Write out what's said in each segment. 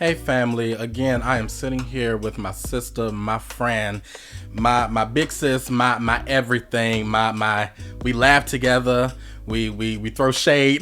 Hey family, again, I am sitting here with my sister, my friend, my big sis, my everything, my we laugh together, we throw shade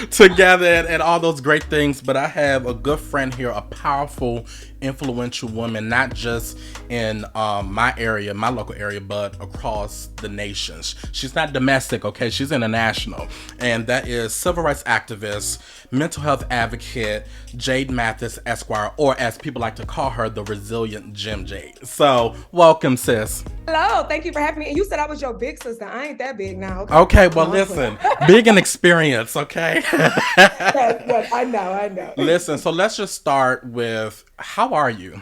together and all those great things. But I have a good friend here, a powerful, influential woman, not just in my area, my local area, but across the nations. She's not domestic, okay? She's international. And that is civil rights activist, mental health advocate, Jade Mathis Esq, or as people like to call her, the resilient Jim Jade. So, welcome, sis. Hello, thank you for having me. And you said I was your big sister. I ain't that big now. Okay. Okay, well, No, I'm playing. listen, big in experience, okay? Yes, yes, I know, I know. Listen, so let's just start with how are you?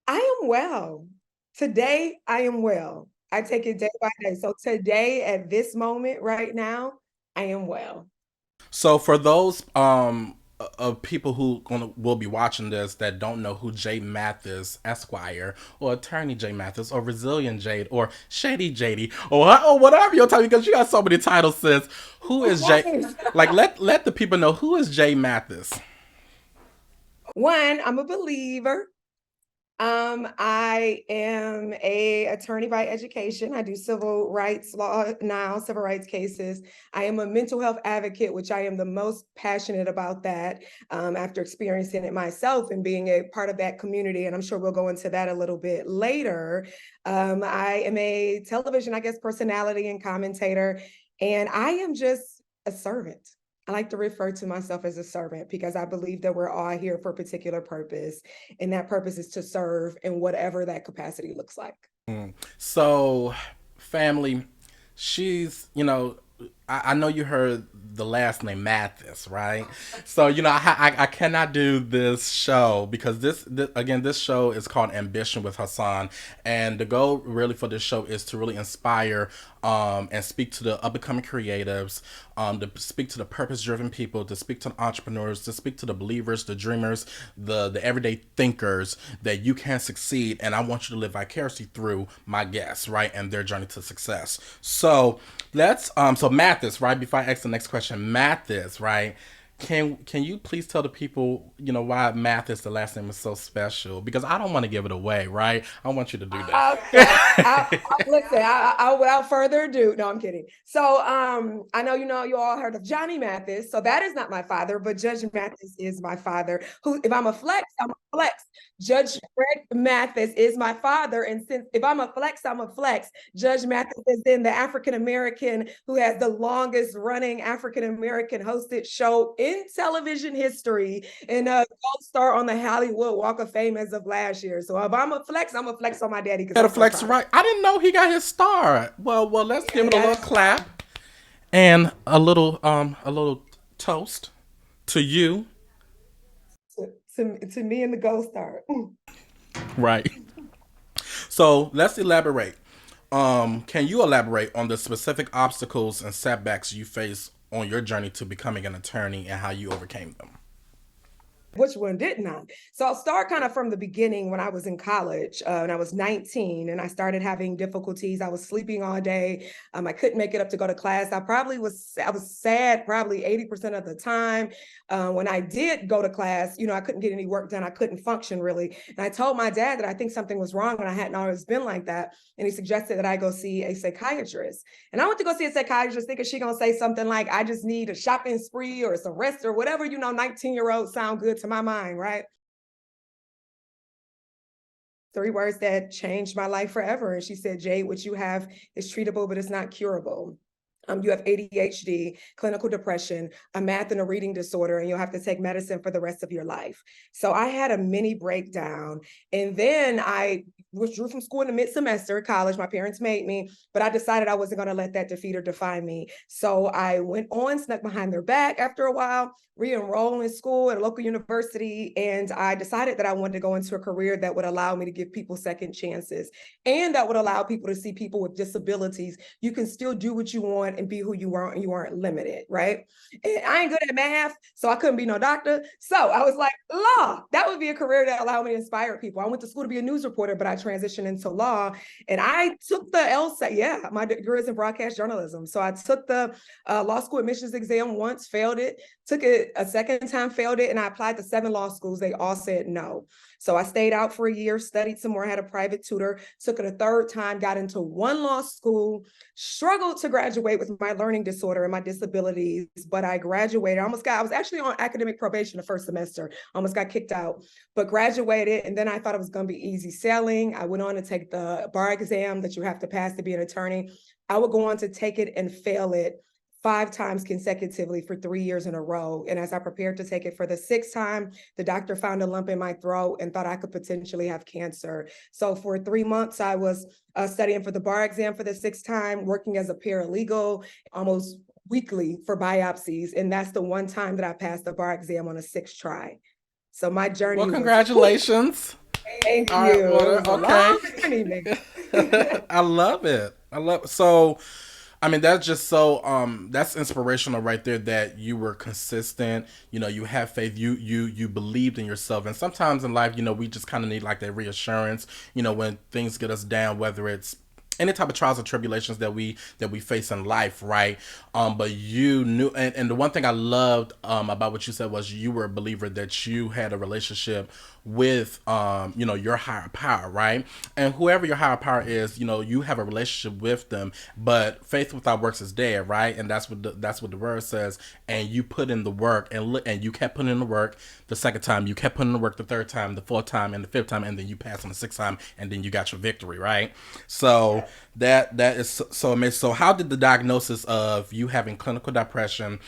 I am well. Today, I am well. I take it day by day. So today, at this moment, right now, I am well. So for those of people who will be watching this that don't know who Jay Mathis Esquire or Attorney Jay Mathis or Resilient Jade or Shady Jady or whatever you're talking, because you got so many titles, sis. Who is Jay? Like let the people know who is Jay Mathis. One, I'm a believer. I am a attorney by education. I do civil rights law now, civil rights cases. I am a mental health advocate, which I am the most passionate about that after experiencing it myself and being a part of that community. And I'm sure we'll go into that a little bit later. I am a television, I guess, personality and commentator, and I am just a servant. I like to refer to myself as a servant because I believe that we're all here for a particular purpose, and that purpose is to serve in whatever that capacity looks like. So, family, she's, I know you heard the last name Mathis, right? So, I cannot do this show because again, this show is called Ambition with Hassan. And the goal really for this show is to really inspire and speak to the up and coming creatives, to speak to the purpose driven people, to speak to the entrepreneurs, to speak to the believers, the dreamers, the everyday thinkers that you can succeed. And I want you to live vicariously through my guests, right? And their journey to success. So so Mathis, right? Before I ask the next question, Mathis, right? Can you please tell the people, why Mathis, the last name, is so special? Because I don't want to give it away, right? I want you to do Okay. that. Listen, without further ado, no, I'm kidding. So I know you all heard of Johnny Mathis. So that is not my father, but Judge Mathis is my father. Who, if I'm a flex, I'm a flex. Judge Fred Mathis is my father. And since if I'm a flex, I'm a flex. Judge Mathis is then the African American who has the longest running African American hosted show in television history and a gold star on the Hollywood Walk of Fame as of last year. So if I'm a flex, I'm a flex on my daddy because Got a I'm so flex, proud of right? I didn't know he got his star. Well, let's him. give He it a got little his star. clap and a little toast to you, To me and the gold star. right? So let's elaborate. Can you elaborate on the specific obstacles and setbacks you face on your journey to becoming an attorney and how you overcame them? Which one didn't I? So I'll start kind of from the beginning when I was in college and I was 19 and I started having difficulties. I was sleeping all day. I couldn't make it up to go to class. I was sad probably 80% of the time. When I did go to class, I couldn't get any work done. I couldn't function really. And I told my dad that I think something was wrong and I hadn't always been like that. And he suggested that I go see a psychiatrist. And I went to go see a psychiatrist thinking she gonna say something like, I just need a shopping spree or some rest or whatever, 19-year-olds sound good to my mind, right? Three words that changed my life forever. And she said, Jade, what you have is treatable, but it's not curable. You have ADHD, clinical depression, a math and a reading disorder, and you'll have to take medicine for the rest of your life. So I had a mini breakdown. And then I withdrew from school in the mid-semester, college. My parents made me, but I decided I wasn't going to let that defeat or define me. So I went on, snuck behind their back after a while, re-enrolled in school at a local university, and I decided that I wanted to go into a career that would allow me to give people second chances and that would allow people to see people with disabilities. You can still do what you want and be who you weren't, and you weren't limited, right? And I ain't good at math, so I couldn't be no doctor. So I was like, law, that would be a career that allowed me to inspire people. I went to school to be a news reporter, but I transitioned into law, and I took the LSAT. Yeah, my degree is in broadcast journalism. So I took the law school admissions exam once, failed it, took it a second time, failed it, and I applied to 7 law schools. They all said no. So I stayed out for a year, studied some more, had a private tutor, took it a third time, got into one law school, struggled to graduate with my learning disorder and my disabilities, but I graduated. I was actually on academic probation the first semester, almost got kicked out, but graduated. And then I thought it was going to be easy sailing. I went on to take the bar exam that you have to pass to be an attorney. I would go on to take it and fail it 5 times consecutively for 3 years in a row. And as I prepared to take it for the 6th time, the doctor found a lump in my throat and thought I could potentially have cancer. So for 3 months, I was studying for the bar exam for the 6th time, working as a paralegal almost weekly for biopsies. And that's the one time that I passed the bar exam on a 6th try. So my Well, journey was, congratulations. thank All right, you. It well, was a okay. long journey. I love it. I love it. So, I mean, that's just so that's inspirational right there, that you were consistent, you have faith, you believed in yourself. And sometimes in life, we just kind of need like that reassurance, when things get us down, whether it's any type of trials or tribulations that we face in life, right? But you knew, and the one thing I loved about what you said was you were a believer that you had a relationship with your higher power, right? And whoever your higher power is, you have a relationship with them. But faith without works is dead, right? And that's what the word says. And you put in the work, and you kept putting in the work. The second time, you kept putting in the work. The third time, the fourth time, and the fifth time, and then you passed on the 6th time, and then you got your victory, right? So that is so amazing. So how did the diagnosis of you having clinical depression,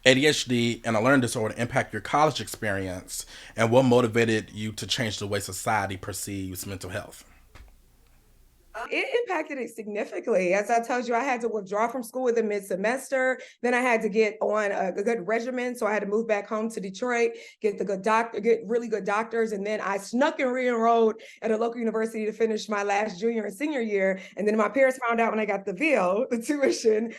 ADHD, and a learning disorder impact your college experience, and what motivated you to change the way society perceives mental health? It impacted it significantly. As I told you, I had to withdraw from school in the mid-semester. Then I had to get on a good regimen. So I had to move back home to Detroit, get the good doctor, get really good doctors. And then I snuck and re-enrolled at a local university to finish my last junior and senior year. And then my parents found out when I got the bill, the tuition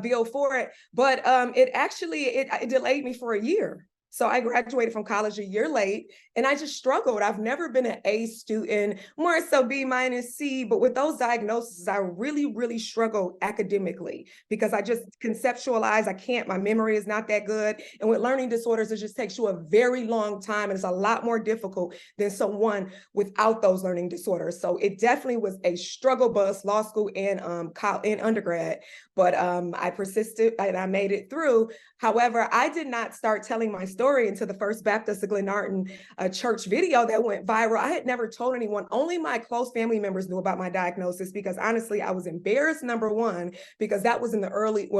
bill for it. But it delayed me for a year. So I graduated from college a year late, and I just struggled. I've never been an A student, more so B minus C, but with those diagnoses, I really, really struggled academically because I just conceptualize, my memory is not that good. And with learning disorders, it just takes you a very long time, and it's a lot more difficult than someone without those learning disorders. So it definitely was a struggle bus, law school and undergrad, but I persisted and I made it through. However, I did not start telling my story until the First Baptist of Glenarton church video that went viral. I had never told anyone. Only my close family members knew about my diagnosis because honestly, I was embarrassed, number one, because that was in the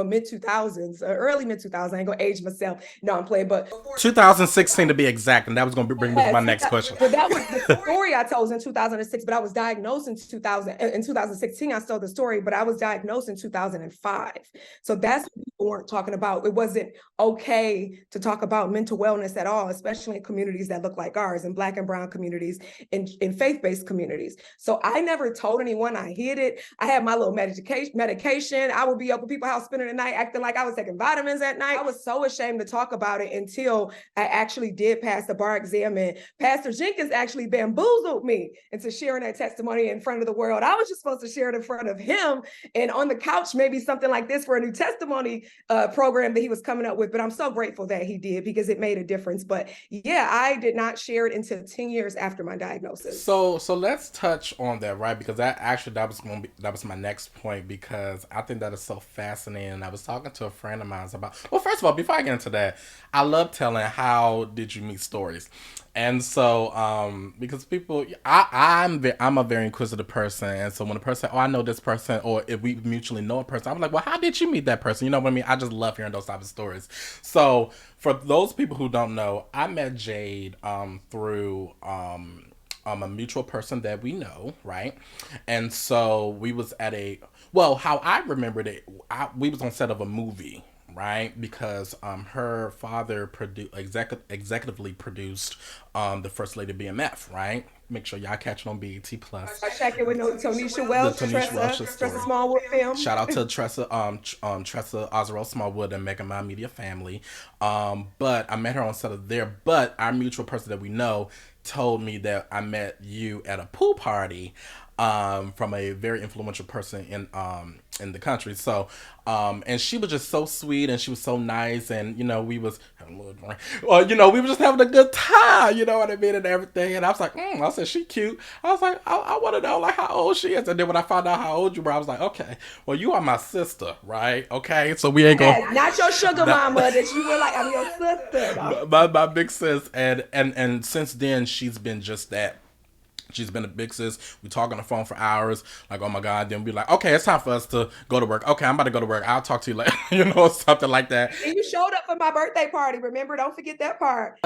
mid 2000s, early mid 2000s. I ain't gonna age myself. No, I'm playing, but 2016 to be exact, and that was going to bring me to my next question. But that was the story I told in 2006. But I was diagnosed in 2016. I told the story, but I was diagnosed in 2005. So that's what people weren't talking about. It wasn't okay to talk about mental wellness at all, especially in communities that look like ours, in Black and brown communities, in faith-based communities. So I never told anyone. I hid it. I had my little medication. I would be up at people's house spending the night acting like I was taking vitamins at night. I was so ashamed to talk about it until I actually did pass the bar exam, and Pastor Jenkins actually bamboozled me into sharing that testimony in front of the world. I was just supposed to share it in front of him and on the couch, maybe something like this for a new testimony program that he was coming up with. But I'm so grateful that he did because it made a difference. But yeah, I did not share it until 10 years after my diagnosis. So let's touch on that, right? Because that was my next point, because I think that is so fascinating. I was talking to a friend of mine about, well, first of all, before I get into that, I love telling how did you meet stories. And so, because people, I'm a very inquisitive person, and so when a person, I know this person, or if we mutually know a person, I'm like, well, how did you meet that person? You know what I mean? I just love hearing those type of stories. So, for those people who don't know, I met Jade through a mutual person that we know, right? And so we was at how I remembered it, we was on set of a movie, right? Because her father executively produced the First Lady BMF, right? Make sure y'all catch it on BET Plus. Start checking with no Tonisha The Welch, Tanisha Welch Tressa story. Smallwood film. Shout out to Tressa Ozero Smallwood and Mega Mind Media family. But I met her on set of there. But our mutual person that we know told me that I met you at a pool party from a very influential person in the country. So and she was just so sweet and she was so nice, and we was having a little drink. Well, we were just having a good time, you know what I mean, and everything. And I was like, I said she cute. I was like, I want to know like how old she is. And then when I found out how old you were, I was like, okay, well you are my sister, right? Okay, so we ain't going. Yes, not your sugar mama that you were like, I'm your sister. No. My big sis, and since then she's been just that. She's been a big sis. We talk on the phone for hours. Like, oh my God. Then we like, okay, it's time for us to go to work. Okay, I'm about to go to work. I'll talk to you later. Something like that. And you showed up for my birthday party. Remember, don't forget that part.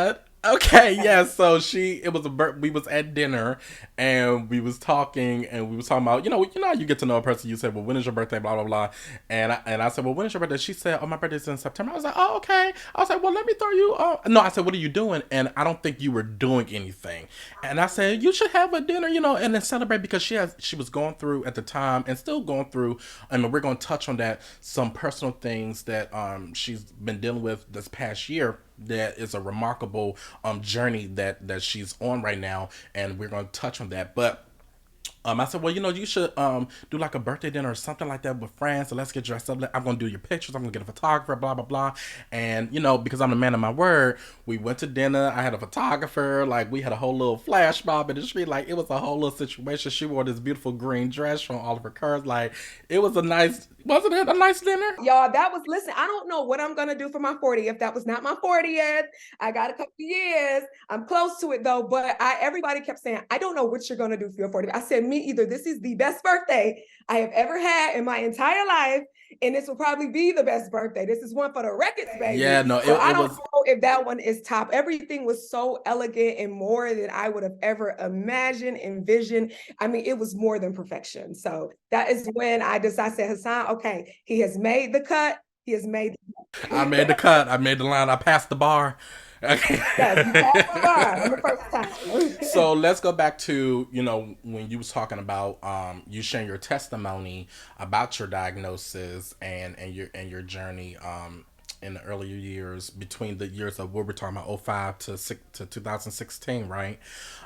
Okay, yeah. So it was we was at dinner and we was talking and we was talking about how you get to know a person. You said, well, when is your birthday? Blah blah blah. And I said, well, when is your birthday? She said, oh, my birthday's in September. I was like, oh, okay. I was like, well, let me throw you. No, I said, what are you doing? And I don't think you were doing anything. And I said, you should have a dinner, and then celebrate, because she was going through at the time and still going through. I mean, we're going to touch on that, some personal things that she's been dealing with this past year. That is a remarkable journey that she's on right now, and we're going to touch on that. But I said, well, you should do like a birthday dinner or something like that with friends. So let's get dressed up. I'm going to do your pictures. I'm going to get a photographer, blah, blah, blah. And, because I'm the man of my word, we went to dinner. I had a photographer. Like, we had a whole little flash mob in the street. Like, it was a whole little situation. She wore this beautiful green dress from Oliver Curves. Like, it was wasn't it a nice dinner? Y'all, listen, I don't know what I'm going to do for my 40th. That was not my 40th. I got a couple of years. I'm close to it though. But everybody kept saying, I don't know what you're going to do for your 40th. I said, me either. This is the best birthday I have ever had in my entire life. And this will probably be the best birthday. This is one for the records, baby. Yeah, no, I don't know if that one is top. Everything was so elegant and more than I would have ever imagined, envisioned. I mean, it was more than perfection. So that is when I said, Hassan, okay, he has made the cut. He has made the cut. I made the cut. I made the line. I passed the bar. Okay. Yes, you passed the bar on the first time. So let's go back to when you was talking about you sharing your testimony about your diagnosis and your journey in the earlier years, between the years of what we're talking about, 05 to 2016, right?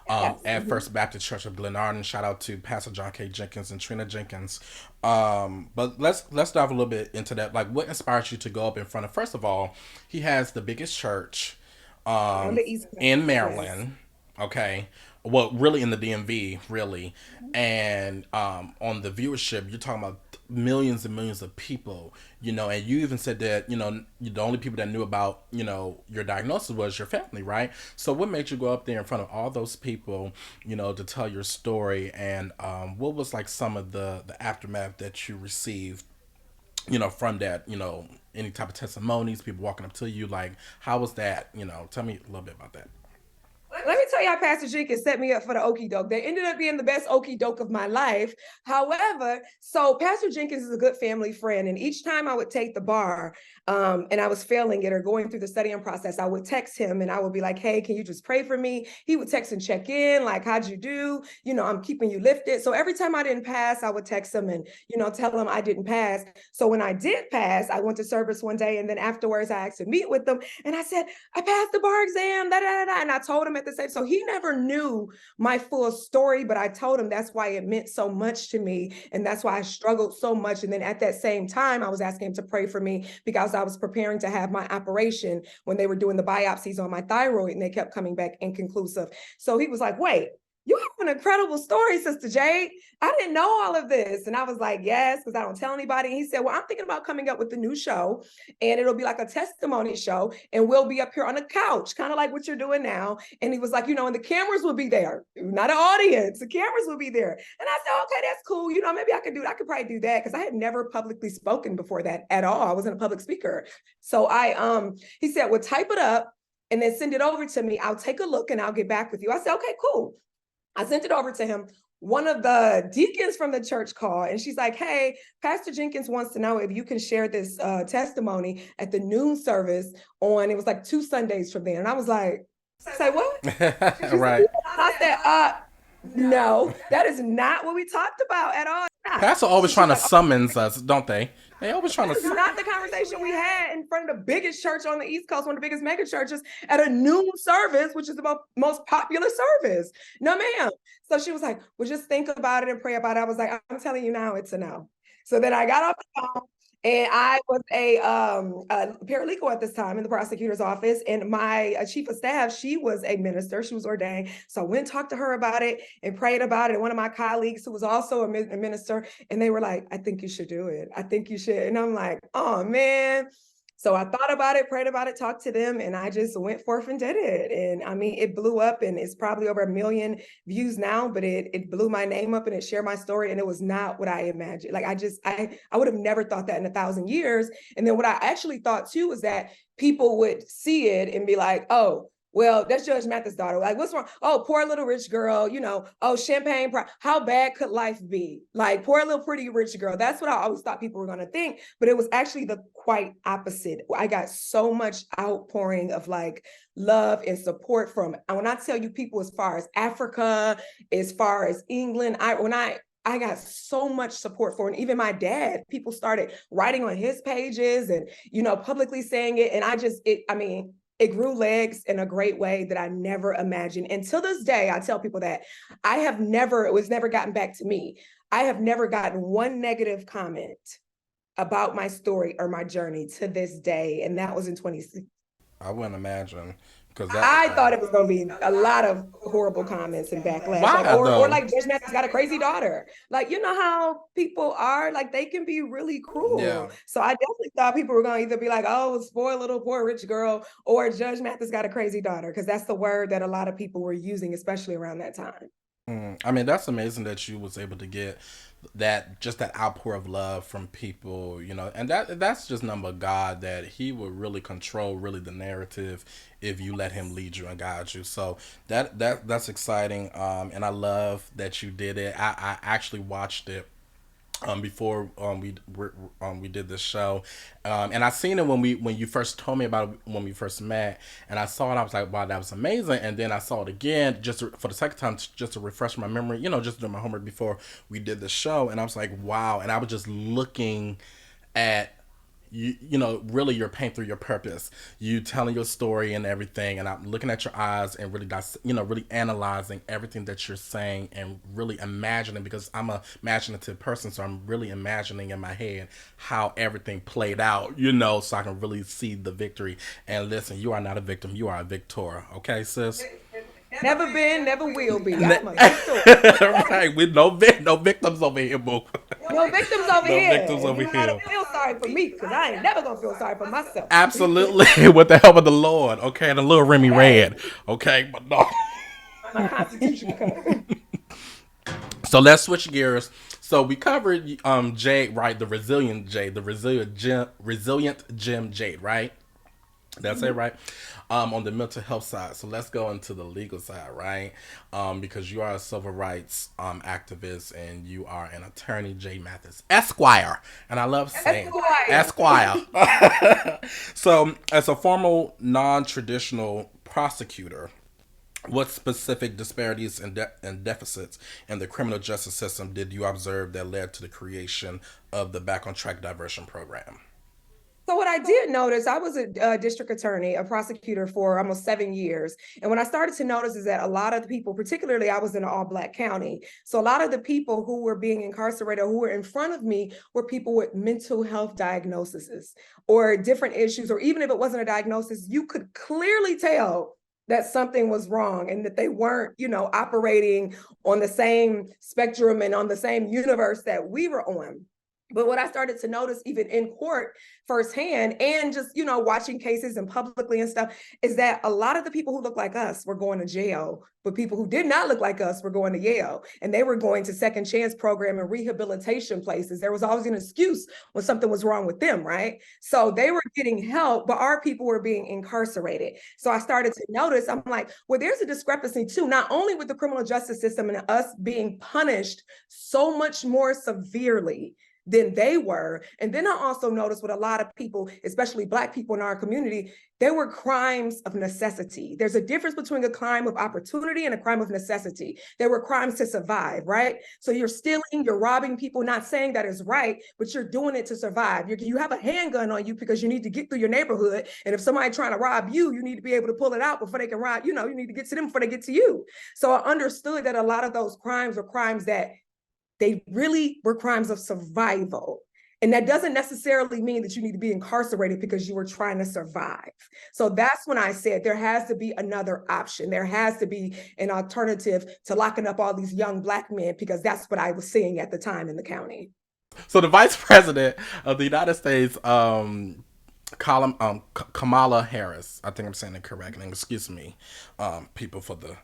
Yes. At First Baptist Church of Glenarden. Shout out to Pastor John K. Jenkins and Trina Jenkins. But let's dive a little bit into that. Like, what inspires you to go up in front of? First of all, he has the biggest church in Maryland. Yes. Okay. Well, really in the DMV, really. And on the viewership, you're talking about millions and millions of people, and you even said that, the only people that knew about, your diagnosis was your family, right? So what made you go up there in front of all those people, to tell your story? And what was like some of the aftermath that you received, from that, any type of testimonies, people walking up to you, like, how was that? Tell me a little bit about that. Let me tell you how Pastor Jenkins set me up for the okie doke. They ended up being the best okie doke of my life. However, so Pastor Jenkins is a good family friend. And each time I would take the bar and I was failing it or going through the studying process, I would text him and I would be like, hey, can you just pray for me? He would text and check in, like, how'd you do? I'm keeping you lifted. So every time I didn't pass, I would text him and, tell him I didn't pass. So when I did pass, I went to service one day. And then afterwards, I asked to meet with them. And I said, I passed the bar exam, da, da, da, da. And I told him at the same, so he never knew my full story, but I told him that's why it meant so much to me. And that's why I struggled so much. And then at that same time, I was asking him to pray for me because I was preparing to have my operation when they were doing the biopsies on my thyroid and they kept coming back inconclusive. So he was like, wait, you have an incredible story, Sister Jade. I didn't know all of this. And I was like, yes, because I don't tell anybody. And he said, well, I'm thinking about coming up with a new show and it'll be like a testimony show and we'll be up here on the couch, kind of like what you're doing now. And he was like, and the cameras will be there, not an audience. The cameras will be there. And I said, okay, that's cool. Maybe I could probably do that because I had never publicly spoken before that at all. I wasn't a public speaker. So he said, well, type it up and then send it over to me. I'll take a look and I'll get back with you. I said, okay, cool. I sent it over to him. One of the deacons from the church called and she's like, hey, Pastor Jenkins wants to know if you can share this testimony at the noon service it was like 2 Sundays from there. And I was like, say what? Right. I said, No, that is not what we talked about at all. Not. Pastor So always she trying was to like, summons us, don't they? They always trying to. that is not the conversation we had in front of the biggest church on the East Coast, one of the biggest mega churches, at a noon service, which is the most popular service. No, ma'am. So she was like, well, just think about it and pray about it. I was like, I'm telling you now, it's a no. So then I got off the phone. And I was a paralegal at this time in the prosecutor's office. And my chief of staff, she was a minister. She was ordained. So I went and talked to her about it and prayed about it. And one of my colleagues who was also a minister, and they were like, I think you should do it. I think you should. And I'm like, oh, man. So I thought about it, prayed about it, talked to them, and I just went forth and did it. And I mean, it blew up, and it's probably over 1 million views now, but it blew my name up and it shared my story. And it was not what I imagined. Like I would have never thought that in 1,000 years. And then what I actually thought too was that people would see it and be like, oh, well, that's Judge Mathis' daughter. Like, what's wrong? Oh, poor little rich girl, oh, champagne. How bad could life be? Like, poor little pretty rich girl. That's what I always thought people were going to think. But it was actually the quite opposite. I got so much outpouring of like love and support from, when I tell you people as far as Africa, as far as England, I got so much support for it. And even my dad, people started writing on his pages and, publicly saying it. And it grew legs in a great way that I never imagined. And till this day, I tell people that it was never gotten back to me. I have never gotten one negative comment about my story or my journey to this day. And that was in 2016. I wouldn't imagine because I thought it was going to be a lot of horrible comments and backlash, like why or though? like Judge Mathis got a crazy daughter. Like, you know how people are, like they can be really Yeah. cruel. So I definitely thought people were going to either be like, "Oh, spoiled little poor rich girl," or Judge Mathis got a crazy daughter, because that's the word that a lot of people were using, especially around that time. I mean, that's amazing that you was able to get that outpour of love from people, and that's just number of God that He will really control really the narrative if you let Him lead you and guide you. So that's exciting, and I love that you did it. I actually watched it before we did this show, and I seen it when you first told me about it when we first met, and I saw it. I was like, wow, that was amazing. And then I saw it again for the second time, just to refresh my memory. Just doing my homework before we did the show, and I was like, wow. And I was just looking at really your pain through your purpose, you telling your story and everything, and I'm looking at your eyes and really really analyzing everything that you're saying and really imagining, because I'm a imaginative person, so I'm really imagining in my head how everything played out, so I can really see the victory. And listen, you are not a victim, you are a victor, okay, sis? Never been, never will be. I'm a victor. Right, with no victims over here, boo. No victims over No here. victims And over you gotta here. feel sorry for me, because I ain't never gonna feel sorry for myself. Absolutely, with the help of the Lord, okay, and a little Remy Red, okay, but no. My constitution code. So let's switch gears. So we covered Jade, right? The resilient Jade, the resilient Gem Jade, right? That's it, right? On the mental health side. So let's go into the legal side, right? Because you are a civil rights activist and you are an attorney, Jade Mathis Esquire. And I love saying Esquire. So, as a formal non traditional prosecutor, what specific disparities and deficits in the criminal justice system did you observe that led to the creation of the Back on Track Diversion Program? So what I did notice, I was a district attorney, a prosecutor for almost 7 years. And what I started to notice is that a lot of the people, particularly I was in an all-Black county, so a lot of the people who were being incarcerated or who were in front of me were people with mental health diagnoses or different issues, or even if it wasn't a diagnosis, you could clearly tell that something was wrong and that they weren't, operating on the same spectrum and on the same universe that we were on. But what I started to notice, even in court firsthand, and just, watching cases and publicly and stuff, is that a lot of the people who look like us were going to jail, but people who did not look like us were going to Yale, and they were going to second chance program and rehabilitation places. There was always an excuse when something was wrong with them, right? So they were getting help, but our people were being incarcerated. So I started to notice, I'm like, well, there's a discrepancy too, not only with the criminal justice system and us being punished so much more severely than they were. And then I also noticed with a lot of people, especially Black people in our community, there were crimes of necessity. There's a difference between a crime of opportunity and a crime of necessity. There were crimes to survive, right? So you're stealing, you're robbing people, not saying that is right, but you're doing it to survive. You have a handgun on you because you need to get through your neighborhood. And if somebody's trying to rob you, you need to be able to pull it out before they can rob, you need to get to them before they get to you. So I understood that a lot of those crimes were crimes that they really were crimes of survival. And that doesn't necessarily mean that you need to be incarcerated because you were trying to survive. So that's when I said there has to be another option. There has to be an alternative to locking up all these young Black men, because that's what I was seeing at the time in the county. So the vice president of the United States, Kamala Harris, I think I'm saying it correctly. Excuse me, people for the,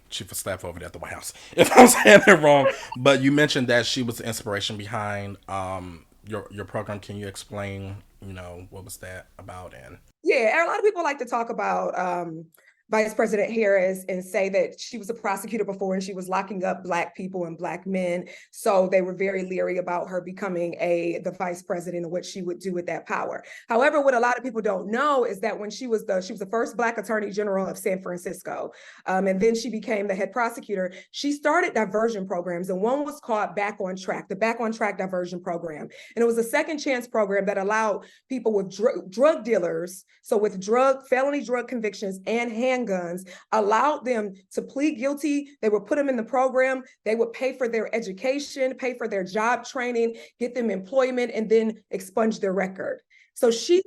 chief of staff over there at the White House, if I'm saying it wrong. But you mentioned that she was the inspiration behind your program. Can you explain, what was that about? And yeah, a lot of people like to talk about Vice President Harris and say that she was a prosecutor before and she was locking up Black people and Black men. So they were very leery about her becoming the vice president and what she would do with that power. However, what a lot of people don't know is that when she was the first Black attorney general of San Francisco, and then she became the head prosecutor, she started diversion programs, and one was called Back on Track, the Back on Track diversion program. And it was a second chance program that allowed people with drug dealers, so with felony drug convictions and handguns, allowed them to plead guilty. They would put them in the program. They would pay for their education, pay for their job training, get them employment, and then expunge their record. So she's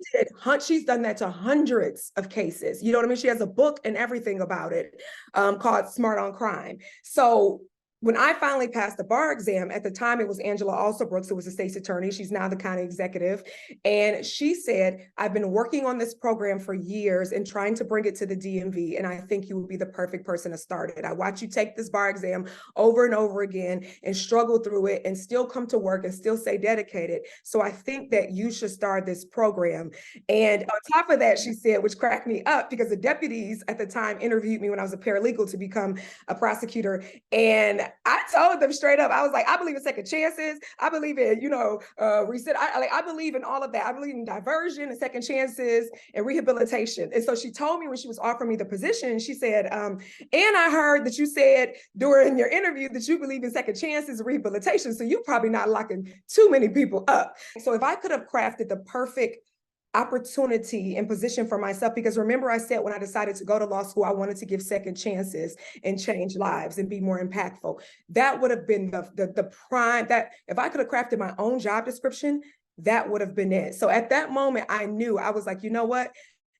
done that to hundreds of cases. You know what I mean? She has a book and everything about it, called Smart on Crime. So when I finally passed the bar exam, at the time it was Angela Alsobrooks, who was the state's attorney. She's now the county executive. And she said, I've been working on this program for years and trying to bring it to the DMV. And I think you would be the perfect person to start it. I watch you take this bar exam over and over again and struggle through it and still come to work and still stay dedicated. So I think that you should start this program. And on top of that, she said, which cracked me up, because the deputies at the time interviewed me when I was a paralegal to become a prosecutor. And I told them straight up, I was like, I believe in second chances. I believe in, reset. I believe in all of that. I believe in diversion and second chances and rehabilitation. And so she told me when she was offering me the position, she said, and I heard that you said during your interview that you believe in second chances and rehabilitation. So you're probably not locking too many people up. So if I could have crafted the perfect opportunity and position for myself, because remember I said when I decided to go to law school, I wanted to give second chances and change lives and be more impactful. That would have been the prime, that if I could have crafted my own job description, that would have been it. So at that moment, I knew, I was like, you know what?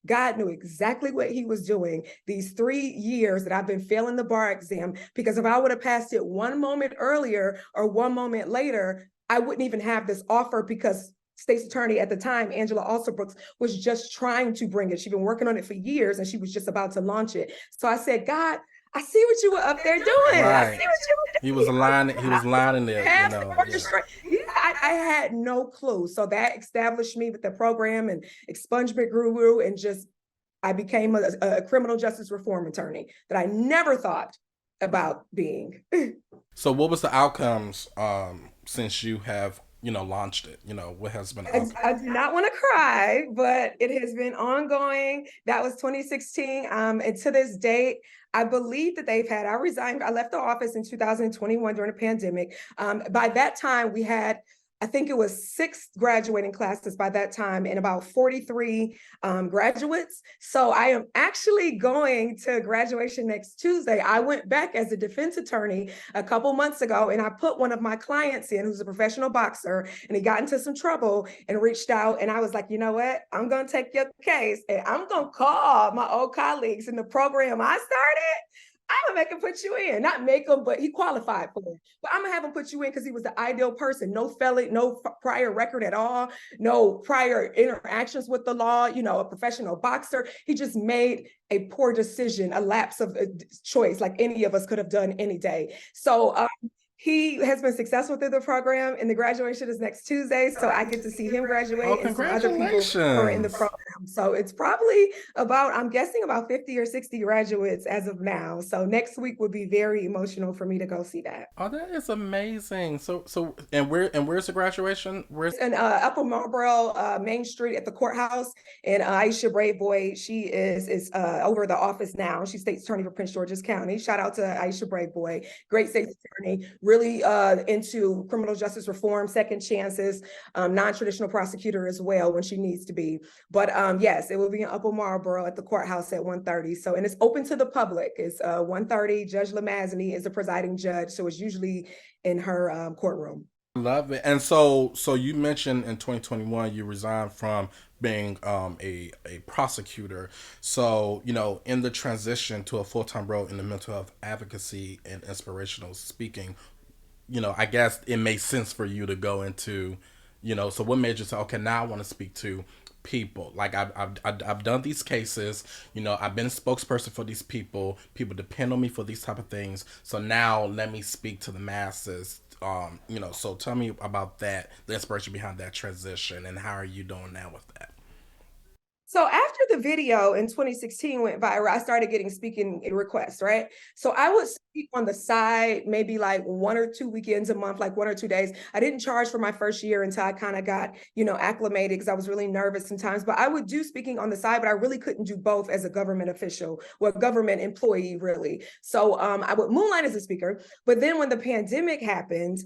God knew exactly what he was doing these 3 years that I've been failing the bar exam, because if I would have passed it one moment earlier or one moment later, I wouldn't even have this offer, because state's attorney at the time, Angela Alsobrooks, was just trying to bring it. She'd been working on it for years and she was just about to launch it. So I said, God, I see what you were up there doing. right. I see what you were He was lining there, Yeah, I had no clue. So that established me with the program and expungement guru, and just I became a criminal justice reform attorney that I never thought about being. So what was the outcomes since you have launched it? What has been I do not want to cry, but it has been ongoing. That was 2016. And to this date, I believe that I resigned. I left the office in 2021 during the pandemic. By that time, we had, I think it was 6 graduating classes by that time and about 43 graduates. So I am actually going to graduation next Tuesday. I went back as a defense attorney a couple months ago, and I put one of my clients in who's a professional boxer, and he got into some trouble and reached out. And I was like, you know what? I'm going to take your case and I'm going to call my old colleagues in the program I started. I'm gonna make him put you in, not make him, but he qualified for it. But I'm gonna have him put you in because he was the ideal person. No felony, no prior record at all, no prior interactions with the law, a professional boxer. He just made a poor decision, a lapse of choice, like any of us could have done any day. So he has been successful through the program, and the graduation is next Tuesday. So I get to see him graduate and some other people who are in the program. So it's probably about, I'm guessing about 50 or 60 graduates as of now. So next week would be very emotional for me to go see that. Oh, that is amazing. Where's the graduation? Where's In Upper Marlboro, Main Street at the courthouse. And Aisha Braveboy, she is over the office now. She's state's attorney for Prince George's County. Shout out to Aisha Braveboy, great state's attorney, really into criminal justice reform, second chances, non-traditional prosecutor as well when she needs to be. But yes, it will be in Upper Marlboro at the courthouse at 1:30. So, and it's open to the public. It's 1:30. Judge Lamazny is the presiding judge, so it's usually in her courtroom. Love it. And so you mentioned in 2021 you resigned from being a prosecutor. So, in the transition to a full-time role in the mental health advocacy and inspirational speaking, I guess it made sense for you to go into, so what made you say, okay, now I want to speak to people. Like I've done these cases, I've been a spokesperson for these people depend on me for these type of things. So now let me speak to the masses. So tell me about that, the inspiration behind that transition, and how are you doing now with that? So after the video in 2016 went viral, I started getting speaking requests, right? So I would speak on the side, maybe like 1 or 2 weekends a month, like 1 or 2 days. I didn't charge for my first year until I kind of got, acclimated because I was really nervous sometimes. But I would do speaking on the side, but I really couldn't do both as a government official or a government employee, really. So I would moonlight as a speaker. But then when the pandemic happened,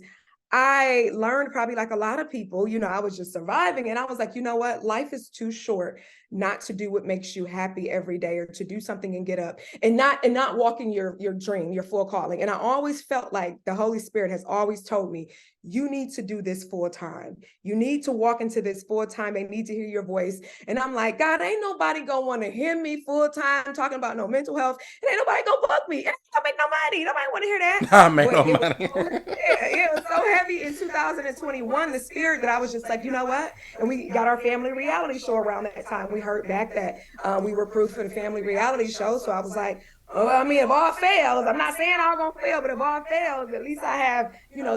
I learned, probably like a lot of people, I was just surviving. And I was like, you know what? Life is too short not to do what makes you happy every day, or to do something and get up and not walking your dream, your full calling. And I always felt like the Holy Spirit has always told me, you need to do this full time. You need to walk into this full time. They need to hear your voice. And I'm like, God, ain't nobody gonna want to hear me full time talking about no mental health. And ain't nobody gonna book me. It ain't gonna make no money. Nobody want to hear that. I made But no money. it was so heavy in 2021, the spirit, that I was just like, you know what? And we got our family reality show around that time. We heard back that we were proof for the family reality show. So I was like, oh, I mean, if all fails, I'm not saying all gonna fail, but if all fails, at least I have,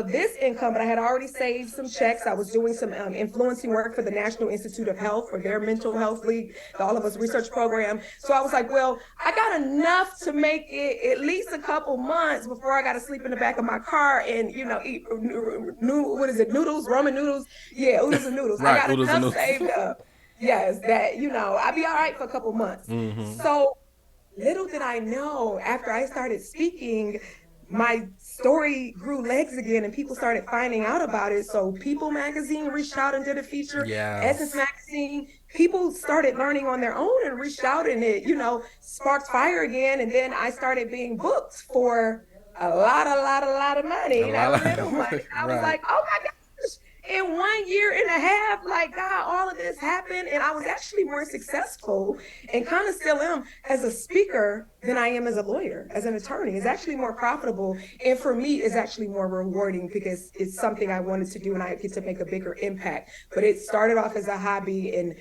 this income. But I had already saved some checks. I was doing some influencing work for the National Institute of Health for their mental health league, the All of Us research program. So I was like, well, I got enough to make it at least a couple months before I got to sleep in the back of my car and, eat, what is it, noodles, ramen noodles? Yeah, oodles and noodles. Right, I got enough saved up. Yes, that, I'd be all right for a couple months. Mm-hmm. So little did I know, after I started speaking, my story grew legs again and people started finding out about it. So People magazine reached out and did a feature. Yes. Essence magazine, people started learning on their own and reached out, and it, sparked fire again. And then I started being booked for a lot of money, not little money. I was like, oh my God. In 1 year and a half, like, God, all of this happened. And I was actually more successful, and kind of still am, as a speaker than I am as a lawyer, as an attorney. It's actually more profitable. And for me, it's actually more rewarding because it's something I wanted to do and I get to make a bigger impact. But it started off as a hobby, and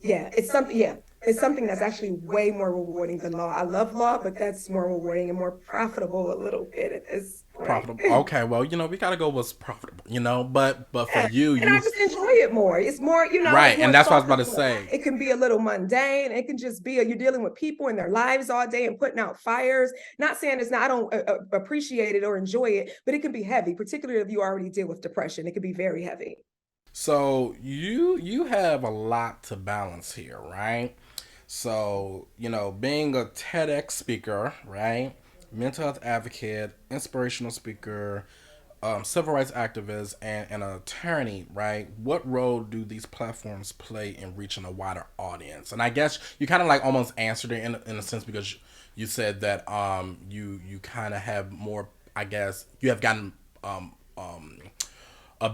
it's something that's actually way more rewarding than law. I love law, but that's more rewarding and more profitable a little bit at this point. Profitable. Okay, well, we gotta go with profitable, but for you, and I just enjoy it more. It's more, right, more and that's what I was about to say. It can be a little mundane. It can just be you're dealing with people in their lives all day and putting out fires. Not saying it's not, I don't appreciate it or enjoy it, but it can be heavy, particularly if you already deal with depression. It can be very heavy. So you have a lot to balance here, right? So, being a TEDx speaker, right? Mental health advocate, inspirational speaker, civil rights activist, and an attorney, right? What role do these platforms play in reaching a wider audience? And I guess you kind of like almost answered it in a sense, because you said that you kind of have more, I guess, you have gotten a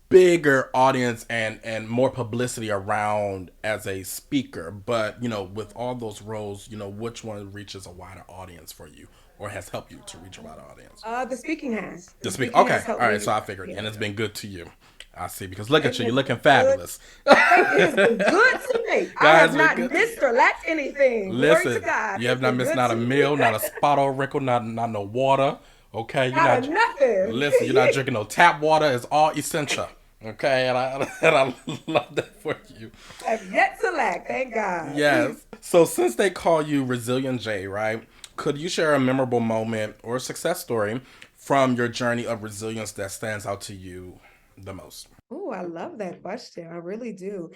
bigger audience and more publicity around as a speaker. But with all those roles, which one reaches a wider audience for you, or has helped you to reach a wider audience? The speaking has. Okay, all right. So I figured, and it's been good to you. I see, because look at you, you're looking fabulous. It's been good to me. I have not missed or lacked anything. Listen, glory to God. You have not missed not a meal, not a spot on wrinkle, not no water. Okay, you're not nothing. Listen, you're not drinking no tap water. It's all essential. Okay, and I love that for you. I have yet to lack, thank God. Yes. So since they call you Resilient J, right? Could you share a memorable moment or success story from your journey of resilience that stands out to you the most? Oh, I love that question. I really do.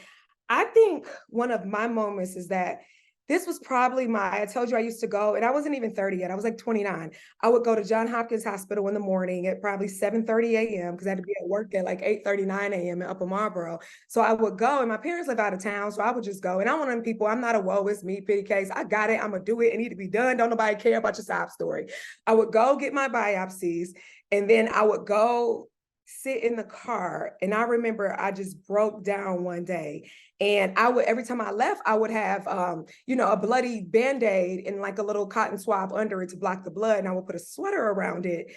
I think one of my moments is that this was probably I told you I used to go, and I wasn't even 30 yet. I was like 29. I would go to John Hopkins Hospital in the morning at probably 7:30 a.m. because I had to be at work at like 8:39 a.m. in Upper Marlboro. So I would go, and my parents live out of town, so I would just go. And I'm one of them people, I'm not a woe, it's me, pity case. I got it. I'm going to do it. It need to be done. Don't nobody care about your sob story. I would go get my biopsies, and then I would go sit in the car. And I remember I just broke down one day, and I would, every time I left, I would have a bloody band-aid and like a little cotton swab under it to block the blood, and I would put a sweater around it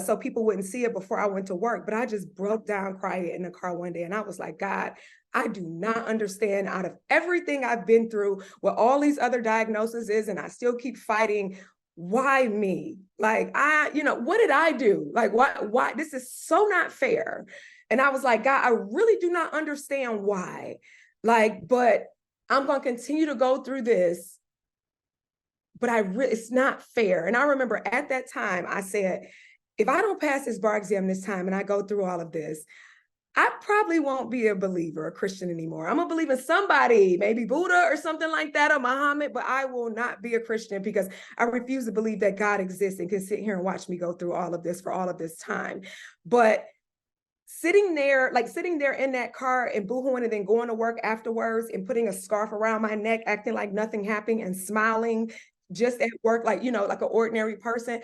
so people wouldn't see it before I went to work. But I just broke down crying in the car one day, and I was like, God, I do not understand, out of everything I've been through, what all these other diagnoses is, and I still keep fighting. Why me? Like, what did I do? Like, why this is so not fair. And I was like, God, I really do not understand why. Like, but I'm going to continue to go through this, but it's not fair. And I remember at that time, I said, if I don't pass this bar exam this time and I go through all of this, I probably won't be a believer, a Christian anymore. I'm gonna believe in somebody, maybe Buddha or something like that, or Muhammad, but I will not be a Christian because I refuse to believe that God exists and can sit here and watch me go through all of this for all of this time. But sitting there in that car and boohooing and then going to work afterwards and putting a scarf around my neck, acting like nothing happened and smiling just at work, like, like an ordinary person.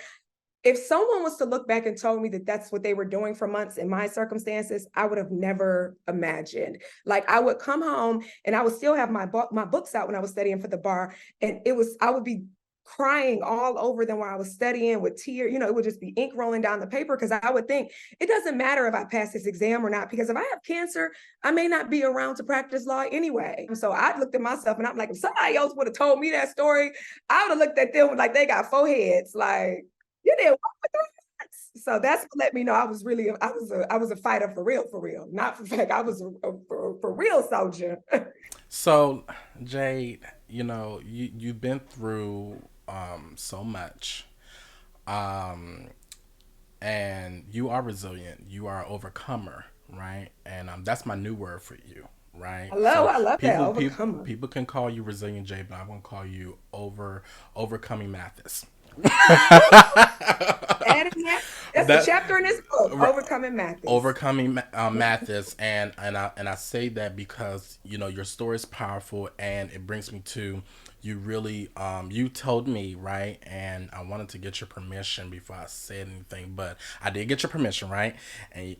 If someone was to look back and told me that that's what they were doing for months in my circumstances, I would have never imagined. Like, I would come home and I would still have my books out when I was studying for the bar, and I would be crying all over them while I was studying with tears. It would just be ink rolling down the paper because I would think it doesn't matter if I pass this exam or not, because if I have cancer, I may not be around to practice law anyway. So I looked at myself and I'm like, if somebody else would have told me that story, I would have looked at them like they got four heads. Like, you didn't walk with three. So that's what let me know I was really I was a fighter for real, not for fact. I was for real soldier. So, Jade, you've been through so much, um, and you are resilient. You are an overcomer, right? And that's my new word for you, right? So I love that people overcomer. people can call you resilient, Jade, but I'm gonna call you overcoming Mathis. Adding that, that's the that chapter in this book, Overcoming Mathis. Overcoming Mathis, and I say that because your story is powerful, and it brings me to you. Really, you told me, right, and I wanted to get your permission before I said anything, but I did get your permission, right, and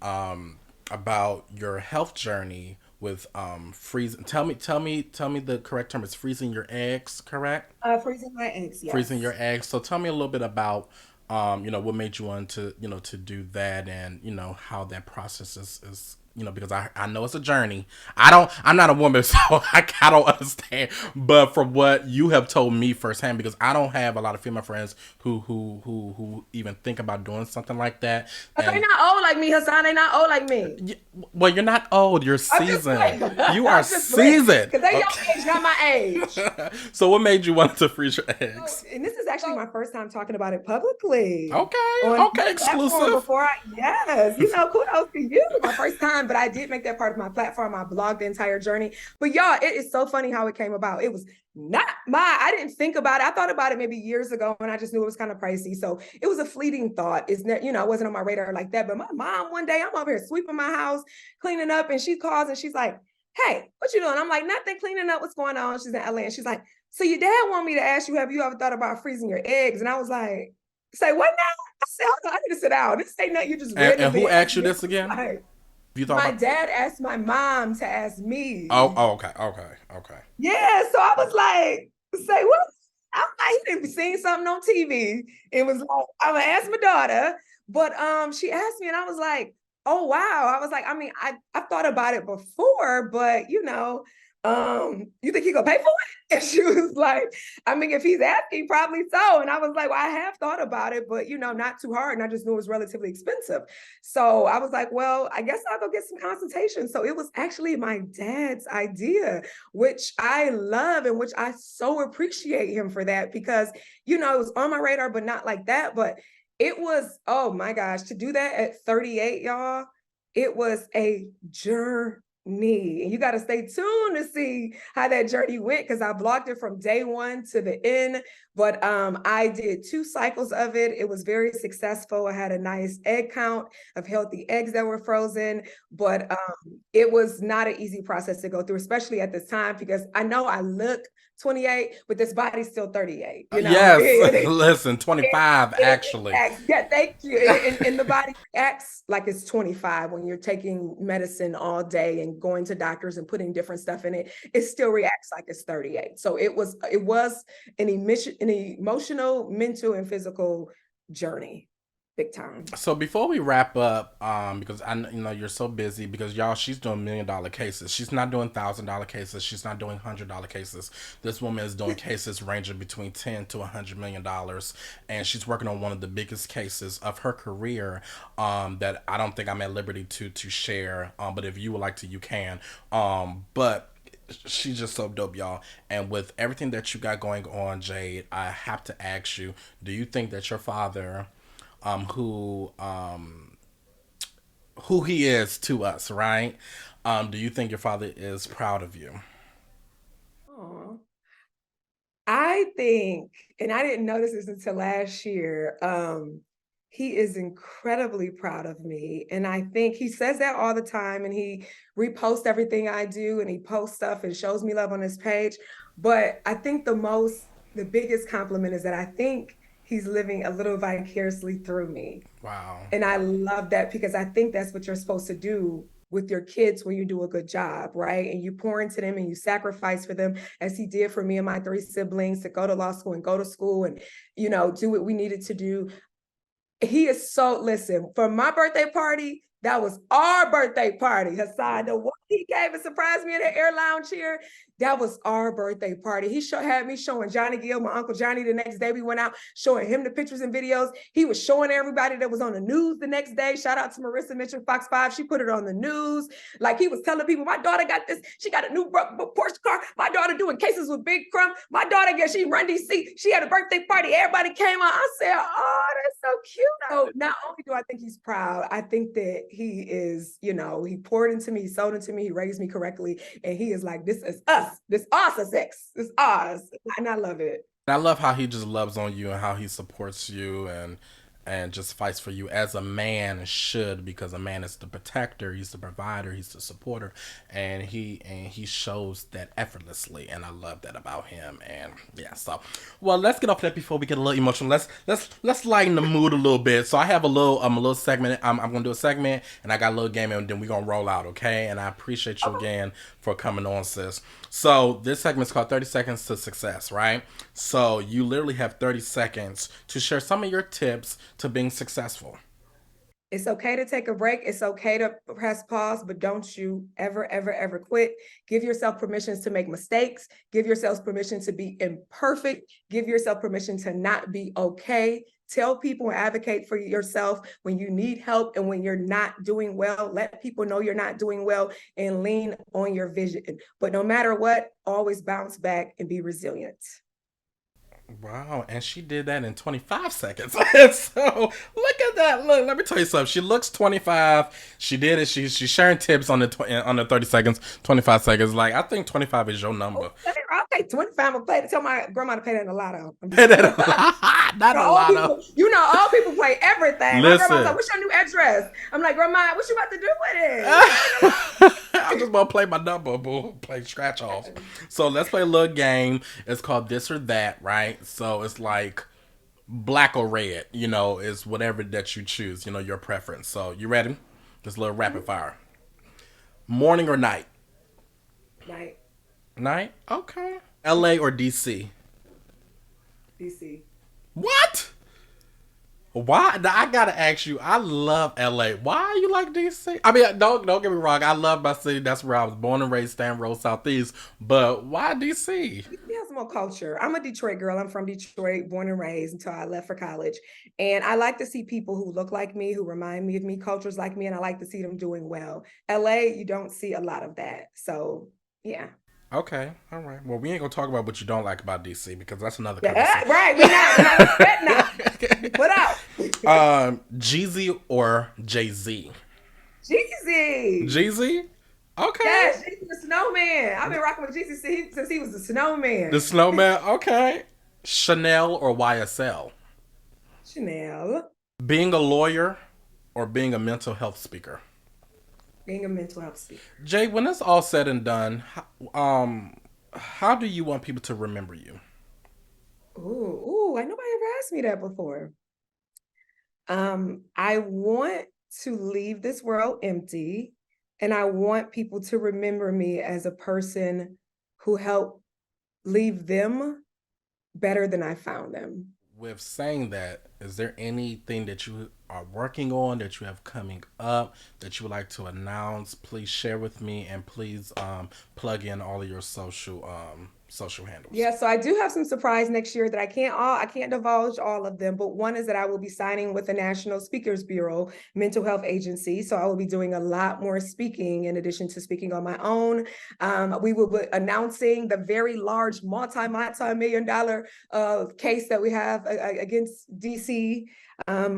about your health journey with freezing. Tell me the correct term is freezing your eggs, correct? Freezing my eggs, Freezing your yes. eggs. So tell me a little bit about what made you want to to do that, and how that process is because I know it's a journey. I'm not a woman, so I don't understand. But from what you have told me firsthand, because I don't have a lot of female friends who even think about doing something like that. They And not old like me, Hassan. They not old like me. well, you're not old. You're I'm just seasoned. playing. You are I'm just playing. seasoned. Because they your Okay. age, not my age. So what made you want to freeze your So, eggs? and this is actually my first time talking about it publicly Okay. on Okay. your platform Exclusive. before yes, kudos to you. My first time, but I did make that part of my platform. I blogged the entire journey. But y'all, it is so funny how it came about. It was not I didn't think about it. I thought about it maybe years ago, and I just knew it was kind of pricey. So it was a fleeting thought. It's not, it wasn't on my radar like that. But my mom, one day, I'm over here sweeping my house, cleaning up, and she calls and she's like, hey, what you doing? I'm like, nothing, cleaning up. What's going on? She's in LA, and she's like, so your dad wanted me to ask you, have you ever thought about freezing your eggs? And I was like, say what now? I said, oh, I need to sit down. This ain't nothing you just And randomly who ask asked you me. this again? Have Like, you thought my about? dad asked my mom to ask Oh, me. oh, okay, okay, okay. Yeah, so I was like, say what? I'm like, he didn't seen something on TV. It was like, I'm gonna ask my daughter, but she asked me, and I was like, oh wow. I was like, I mean, I've thought about it before, but You think he gonna pay for it? And she was like, I mean, if he's asking, probably so. And I was like, well, I have thought about it, but not too hard. And I just knew it was relatively expensive. So I was like, well, I guess I'll go get some consultation. So it was actually my dad's idea, which I love and which I so appreciate him for that because, it was on my radar, but not like that. But it was, oh my gosh, to do that at 38, y'all, it was a journey. And you got to stay tuned to see how that journey went because I blogged it from day one to the end. But I did 2 cycles of it. It was very successful. I had a nice egg count of healthy eggs that were frozen, but it was not an easy process to go through, especially at this time because I know I look 28, but this body's still 38. Yes, listen, 25 actually. Yeah, thank you. And the body acts like it's 25 when you're taking medicine all day and going to doctors and putting different stuff in it. It still reacts like it's 38. So it was an emotional, mental, and physical journey, big time. So before we wrap up, because I know you're so busy, because y'all, she's doing $1,000,000 cases. She's not doing $1,000 cases. She's not doing $100 cases. This woman is doing cases ranging between $10 to $100 million, and she's working on one of the biggest cases of her career. That I don't think I'm at liberty to share. But if you would like to, you can. But she's just so dope, y'all. And with everything that you got going on, Jade, I have to ask you: do you think that your father, um, who um, who he is to us, right? Do you think your father is proud of you? Aww. I think, and I didn't notice this until last year, he is incredibly proud of me. And I think he says that all the time and he reposts everything I do and he posts stuff and shows me love on his page. But I think the biggest compliment is that I think he's living a little vicariously through me. Wow. And I love that because I think that's what you're supposed to do with your kids when you do a good job, right? And you pour into them and you sacrifice for them, as he did for me and my 3 siblings to go to law school and go to school and, do what we needed to do. He is so, listen, for my birthday party, that was our birthday party. Hassan, the one he gave and surprised me in the air lounge here, that was our birthday party. He had me showing Johnny Gill, my Uncle Johnny, the next day we went out, showing him the pictures and videos. He was showing everybody that was on the news the next day. Shout out to Marissa Mitchell, Fox 5. She put it on the news. Like he was telling people, my daughter got this. She got a new Porsche car. My daughter doing cases with Big Crumb. My daughter, she run DC. She had a birthday party. Everybody came out. I said, oh, that's so cute. So not only do I think he's proud, I think that he is, he poured into me, he sold into me, he raised me correctly. And he is like, this is us. This us is sex. This ours. And I love it. I love how he just loves on you and how he supports you and just fights for you as a man should, because a man is the protector, he's the provider, he's the supporter, and he shows that effortlessly, and I love that about him. And yeah, so well, let's get off that before we get a little emotional. Let's lighten the mood a little bit. So I have a little segment. I'm gonna do a segment, and I got a little game, and then we're gonna roll out, okay? And I appreciate you again for coming on, sis. So this segment is called 30 Seconds to Success, right? So you literally have 30 seconds to share some of your tips to being successful. It's okay to take a break. It's okay to press pause, but don't you ever, ever, ever quit. Give yourself permissions to make mistakes. Give yourself permission to be imperfect. Give yourself permission to not be okay. Tell people and advocate for yourself when you need help and when you're not doing well. Let people know you're not doing well and lean on your vision. But no matter what, always bounce back and be resilient. Wow, and she did that in 25 seconds. So look at that. Look, let me tell you something. She looks 25. She did it. She's sharing tips on the 30 seconds, 25 seconds. Like I think 25 is your number. Okay, 25. I'm gonna play to tell my grandma to pay that in a lotto. Pay that a, not a lot of. Old people play everything. My grandma's like, what's your new address? I'm like, Grandma, what you about to do with it? I'm just gonna play my number, play scratch off. So let's play a little game. It's called This or That, right? So it's like black or red, is whatever that you choose, your preference. So you ready? Just a little rapid fire. Morning or night? Night. Night? Okay. LA or DC? DC. What? Why? Now, I gotta ask you. I love LA. Why you like DC? I mean, don't get me wrong. I love my city. That's where I was born and raised, Stanton Road Southeast. But why DC? He has more culture. I'm a Detroit girl. I'm from Detroit, born and raised until I left for college. And I like to see people who look like me, who remind me of me, cultures like me, and I like to see them doing well. LA, you don't see a lot of that. So yeah. Okay, all right. Well, we ain't gonna talk about what you don't like about DC because that's another Yeah, conversation. right. We're not put out. Jeezy or Jay Z? Jeezy. Jeezy. Okay. Yes, Jeezy the snowman. I've been rocking with Jeezy since he was a snowman. The Snowman. Okay. Chanel or YSL? Chanel. Being a lawyer or being a mental health speaker? Being a mental health speaker. Jay, when it's all said and done, how do you want people to remember you? Ooh, I nobody ever asked me that before. I want to leave this world empty, and I want people to remember me as a person who helped leave them better than I found them. With saying that, is there anything that you are working on that you have coming up that you would like to announce? Please share with me and please plug in all of your social handles. Yeah, so I do have some surprise next year that I can't divulge all of them, but one is that I will be signing with the National Speakers Bureau mental health agency. So I will be doing a lot more speaking in addition to speaking on my own. We will be announcing the very large multi-million dollar case that we have against DC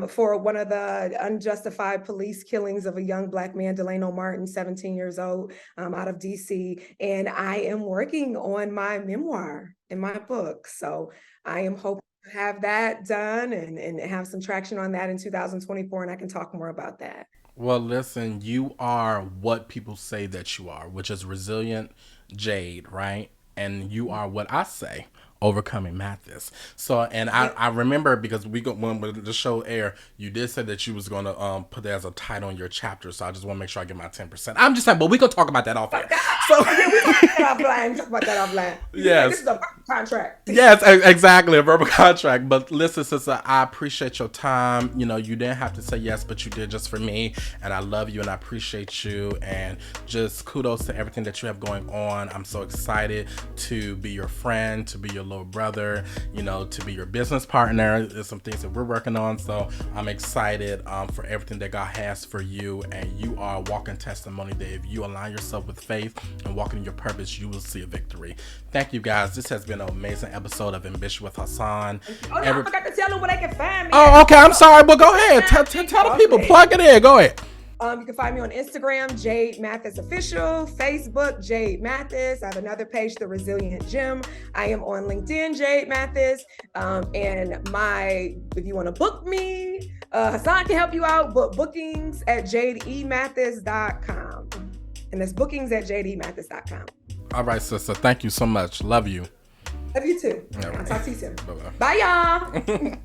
for one of the unjustified police killings of a young Black man, Delano Martin, 17 years old, out of DC. And I am working on my memoir in my book. So I am hoping to have that done and have some traction on that in 2024. And I can talk more about that. Well, listen, you are what people say that you are, which is resilient Jade, right? And you are what I say, overcoming Mathis. So, and I remember because when the show aired, you did say that you was going to put that as a title on your chapter. So I just want to make sure I get my 10%. I'm just saying, but we gonna talk about that off air. So yeah, we talk about that offline. Yes. This is a contract. Yes, exactly, a verbal contract. But listen, sister, I appreciate your time. You know, you didn't have to say yes, but you did just for me. And I love you and I appreciate you. And just kudos to everything that you have going on. I'm so excited to be your friend, to be your little brother, you know, to be your business partner. There's some things that we're working on. So I'm excited for everything that God has for you. And you are a walking testimony that if you align yourself with faith and walking in your purpose, you will see a victory. Thank you guys. This has been an amazing episode of Ambition with Hassan. Oh, no, I forgot to tell them where they can find me. Oh, okay. I'm sorry, but go ahead. Tell the people. Plug it in. Go ahead. You can find me on Instagram, Jade Mathis Official, Facebook, Jade Mathis. I have another page, The Resilient Gym. I am on LinkedIn, Jade Mathis. And if you want to book me, Hassan can help you out, but bookings at jademathis.com. And that's bookings at jademathis.com. All right, sister. Thank you so much. Love you. Love you too. All right. I'll talk to you soon. Bye-bye. Bye, y'all.